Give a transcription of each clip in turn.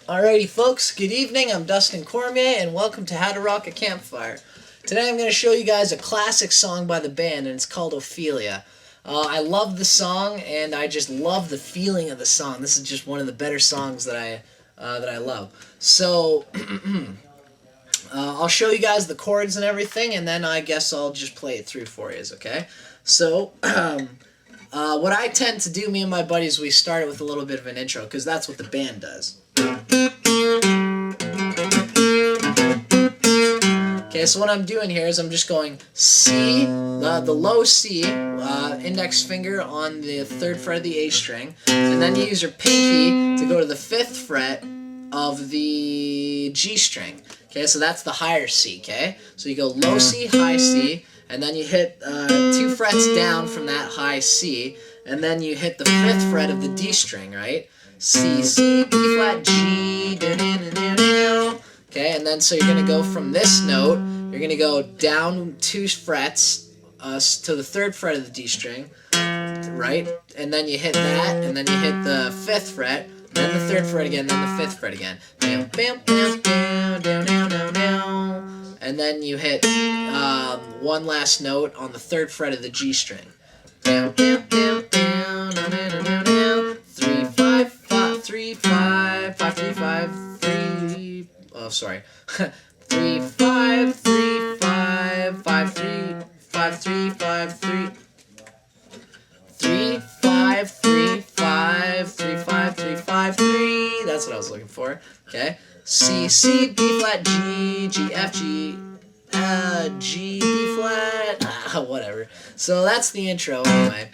Alrighty folks, good evening, I'm Dustin Cormier and welcome to How to Rock a Campfire. Today I'm going to show you guys a classic song by the band and it's called Ophelia. I love the song and I just love the feeling of the song. This is just one of the better songs that I love. So I'll show you guys the chords and everything and then I guess I'll just play it through for you, okay? So what I tend to do, me and my buddies, we start it with a little bit of an intro because that's what the band does. Okay, so what I'm doing here is I'm just going C, the low C, index finger on the 3rd fret of the A string, and then you use your pinky to go to the 5th fret of the G string. Okay, so that's the higher C, okay? So you go low C, high C, and then you hit 2 frets down from that high C, and then you hit the 5th fret of the D string, right? C, C, B flat, G, do, do, do, do, do. Okay, and then so you're going to go from this note, you're going to go down 2 frets to the 3rd fret of the D string, right? And then you hit that, and then you hit the 5th fret, then the 3rd fret again, then the 5th fret again. Bam, bam, bam, down, down, down, down, down. And then you hit one last note on the 3rd fret of the G string. Down, down, down, down, down, down, down, down. 3, 5, 5, 3, 5, 5, 3, 5, 3. Oh, sorry. 3, 5, 3, 5, 5, 3, 5, 3, 5, 3. 3, 5, 3, 5, 3, 5, 3, 5, 3. That's what I was looking for. Okay. C, C, B flat, G, G, F, G, G, B flat, whatever. So that's the intro anyway.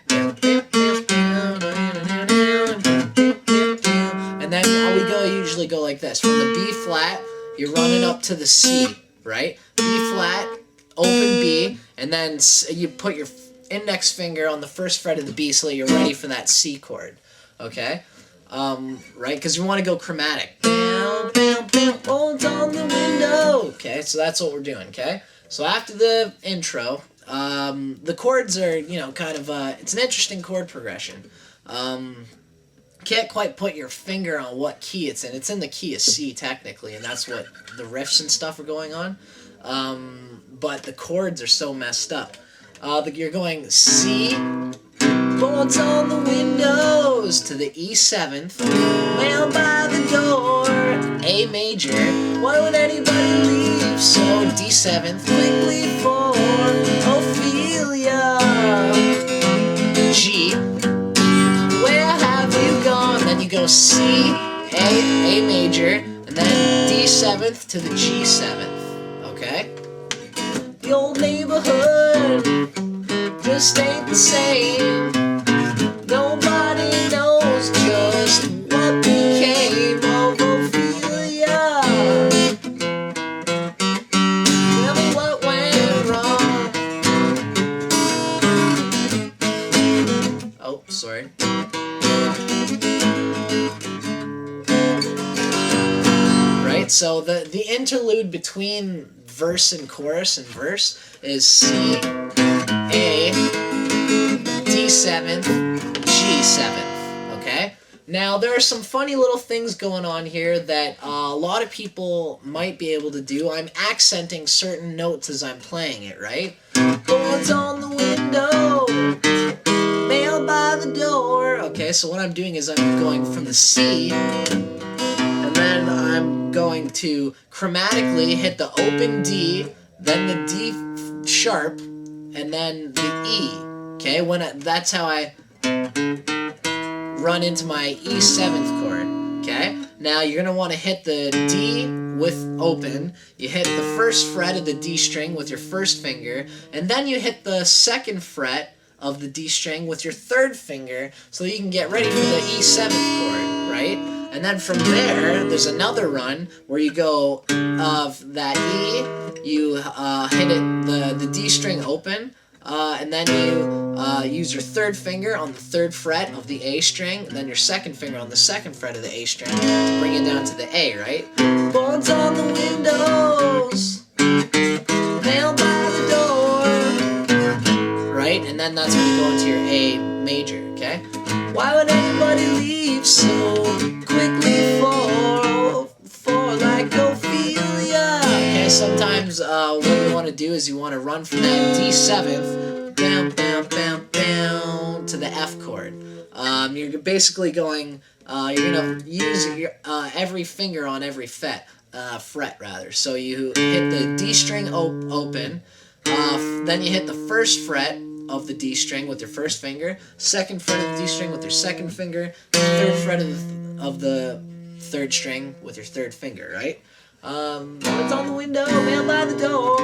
And then we usually go like this. From the B flat, you're running up to the C, right? B flat, open B, and then you put your index finger on the 1st fret of the B so that you're ready for that C chord, okay? Right? Because you want to go chromatic. Bam, bam, bam, bones on the window. Okay, so that's what we're doing, okay? So after the intro, the chords are, you know, kind of, it's an interesting chord progression. Can't quite put your finger on what key it's in. It's in the key of C, technically, and that's what the riffs and stuff are going on. But the chords are so messed up. You're going C, boards on the windows, to the E7th, mail by the door, A major, why would anybody leave? So D7th, quickly for Ophelia, G, where have you gone? Then you go C, A major, and then D7th to the G7th, okay? The old neighborhood just ain't the same. Nobody knows just what became of Ophelia. Tell me what went wrong. Oh, sorry. Right, so the interlude between verse and chorus and verse is C, A, D7th, G7th, okay? Now, there are some funny little things going on here that a lot of people might be able to do. I'm accenting certain notes as I'm playing it, right? Boards on the window, mail by the door. Okay, so what I'm doing is I'm going from the C, and then I'm going to chromatically hit the open D, then the D sharp, and then the E. Okay, that's how I run into my E7th chord. Okay, now you're gonna want to hit the D with open. You hit the 1st fret of the D string with your 1st finger, and then you hit the 2nd fret of the D string with your 3rd finger, so you can get ready for the E7th chord, right? And then from there's another run where you go of that E, you hit it the D string open, and then you use your 3rd finger on the 3rd fret of the A string, and then your 2nd finger on the 2nd fret of the A string to bring it down to the A, right? Boards on the windows, mail by the door, right? And then that's when you go into your A major, okay? Why would anybody leave so quickly for do is you want to run from that D7th bam, bam, bam, bam to the F chord. You're basically going. You're gonna use your, every finger on every fret rather. So you hit the D string open, then you hit the first fret of the D string with your first finger, second fret of the D string with your second finger, third fret of the third string with your third finger, right? It's on the window, man by the door.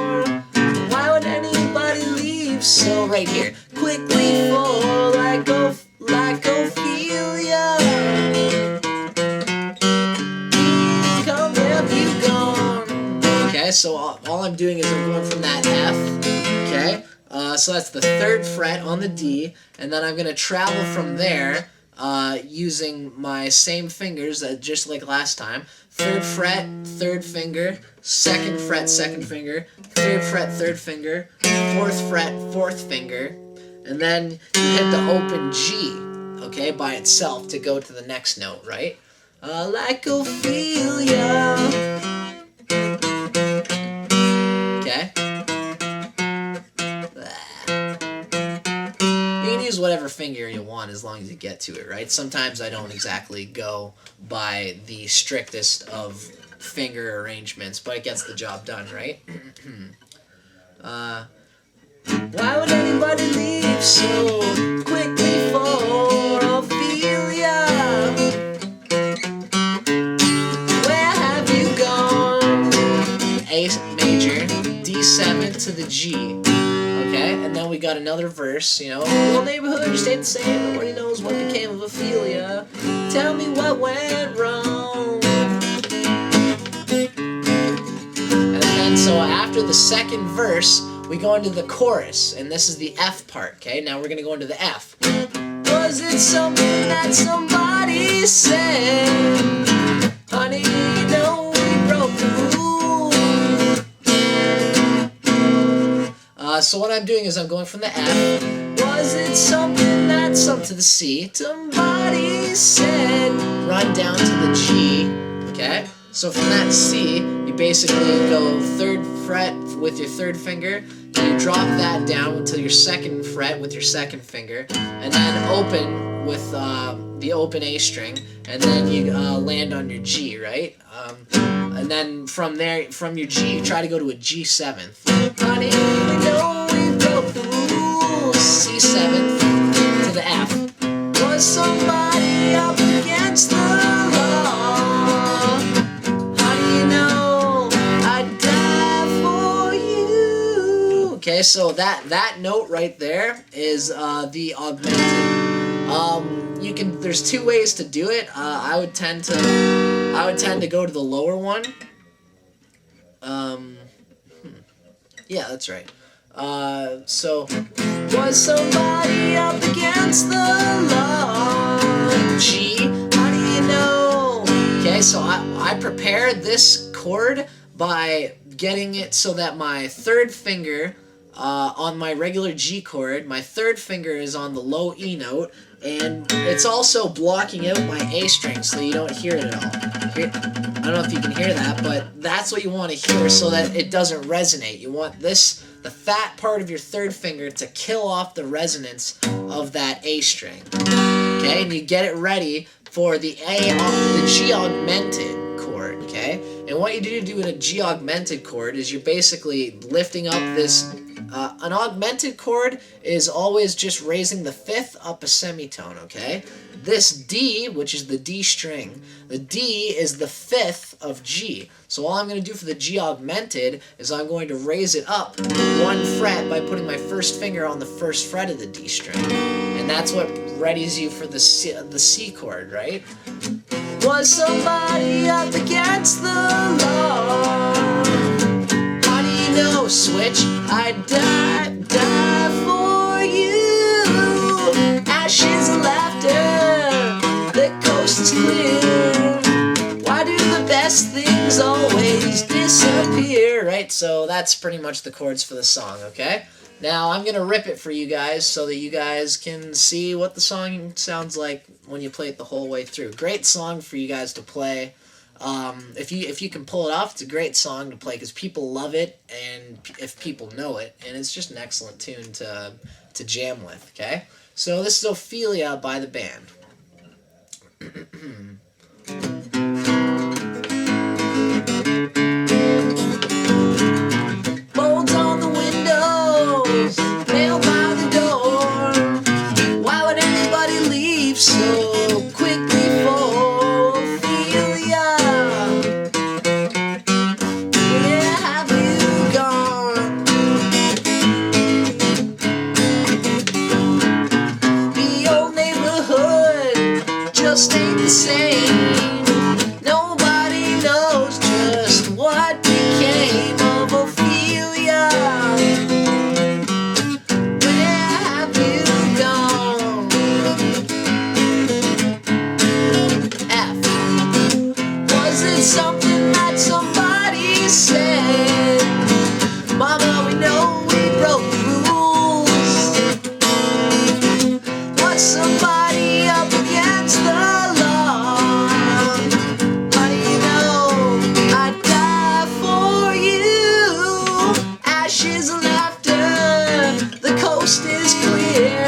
Why would anybody leave? So right here, quickly fall like Ophelia. Come, have you gone? Okay, so all I'm doing is I'm going from that F. Okay, so that's the third fret on the D, and then I'm gonna travel from there. Using my same fingers just like last time. Third fret, third finger, second fret, second finger, third fret, third finger, fourth fret, fourth finger, and then you hit the open G, okay, by itself to go to the next note, right? Like Ophelia. Okay? You can use whatever finger you want as long as you get to it, right? Sometimes I don't exactly go by the strictest of finger arrangements, but it gets the job done, right? Why would anybody leave so quickly for Ophelia? Where have you gone? A major, D7 to the G. Okay, and then we got another verse, you know. The old neighborhood just ain't the same. Nobody knows what became of Ophelia. Tell me what went wrong. And then, so after the second verse, we go into the chorus, and this is the F part, okay? Now we're going to go into the F. Was it something that somebody said? Honey, you know we broke the rules. So what I'm doing is I'm going from the F. Was it something that's up to the C? Somebody said. Run down to the G. Okay? So from that C, you basically go third fret with your third finger. You drop that down until your second fret with your second finger. And then open with the open A string. And then you land on your G, right? And then from there, from your G, you try to go to a G7th. Honey, we know we broke the rules. C7th to the F. Was somebody up against the law? How do you know I'd die for you? Okay, so that note right there is the augmented. There's two ways to do it. I would tend to go to the lower one. Yeah, that's right. So, was somebody up against the law? G, how do you know? Okay, so I prepared this chord by getting it so that my third finger on my regular G chord, my third finger is on the low E note, and it's also blocking out my A string so you don't hear it at all. I don't know if you can hear that, but that's what you want to hear so that it doesn't resonate. You want the fat part of your third finger to kill off the resonance of that A string. Okay, and you get it ready for the G augmented chord, okay? And what you do in a G augmented chord is you're basically lifting up this. An augmented chord is always just raising the fifth up a semitone, okay? This D, which is the D string, the D is the fifth of G. So all I'm going to do for the G augmented is I'm going to raise it up one fret by putting my first finger on the first fret of the D string. And that's what readies you for the C chord, right? Was somebody up against the law? How do you know, switch? I'd die for you. Ashes of laughter, the coast is clear. Why do the best things always disappear? Right, so that's pretty much the chords for the song, okay? Now I'm going to rip it for you guys so that you guys can see what the song sounds like when you play it the whole way through. Great song for you guys to play. If you can pull it off, it's a great song to play because people love it, and if people know it, and it's just an excellent tune to jam with. Okay, so this is Ophelia by the band. Bolts on the windows, nailed by the door. Why would anybody leave so quickly for Ophelia? Where have you gone? The old neighborhood just ain't the same. Nobody knows just what became of Ophelia. Where have you gone? F. Was it something that somebody said? Mama, we know we broke the rules. Was somebody up against the law? Honey, you know I'd die for you. Ashes and laughter, the coast is clear.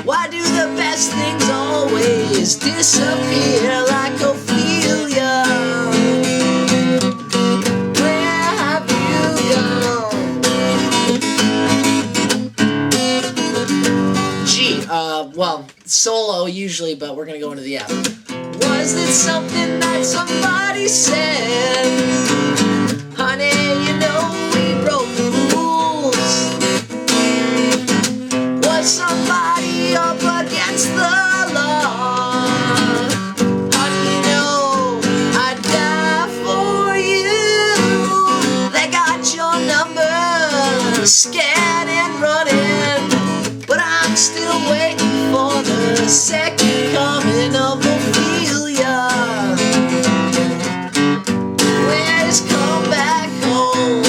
Why do the best things always disappear like Ophelia? Where have you gone? G, well, solo usually, but we're gonna go into the F. Was it something that somebody said? Honey, you know we broke the rules. Was somebody up against the law? Honey, you know I'd die for you. They got your number, scared and running, but I'm still waiting for the second coming of Ophelia. Where's come back home?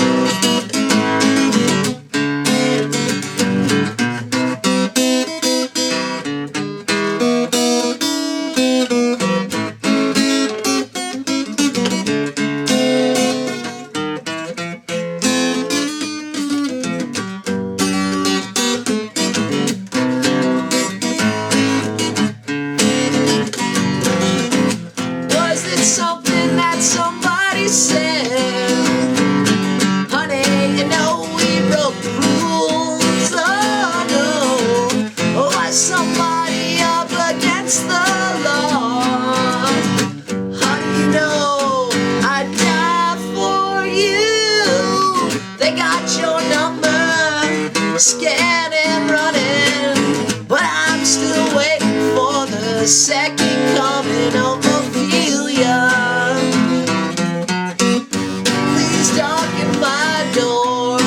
Was it something that somebody said? Honey, you know we broke the rules. Oh no. Or was somebody up against the law? Honey, you know I'd die for you. They got your number, scared and running, but I'm still waiting for the second coming of Ophelia. Please darken my door.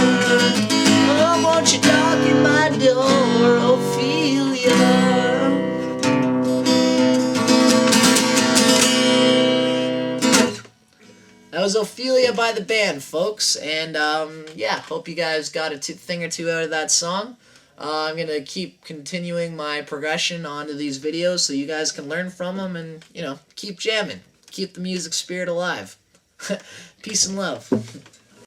Oh, won't you darken my door, Ophelia? That was Ophelia by the band, folks, and yeah, hope you guys got a thing or two out of that song. I'm going to keep continuing my progression onto these videos so you guys can learn from them and, you know, keep jamming. Keep the music spirit alive. Peace and love.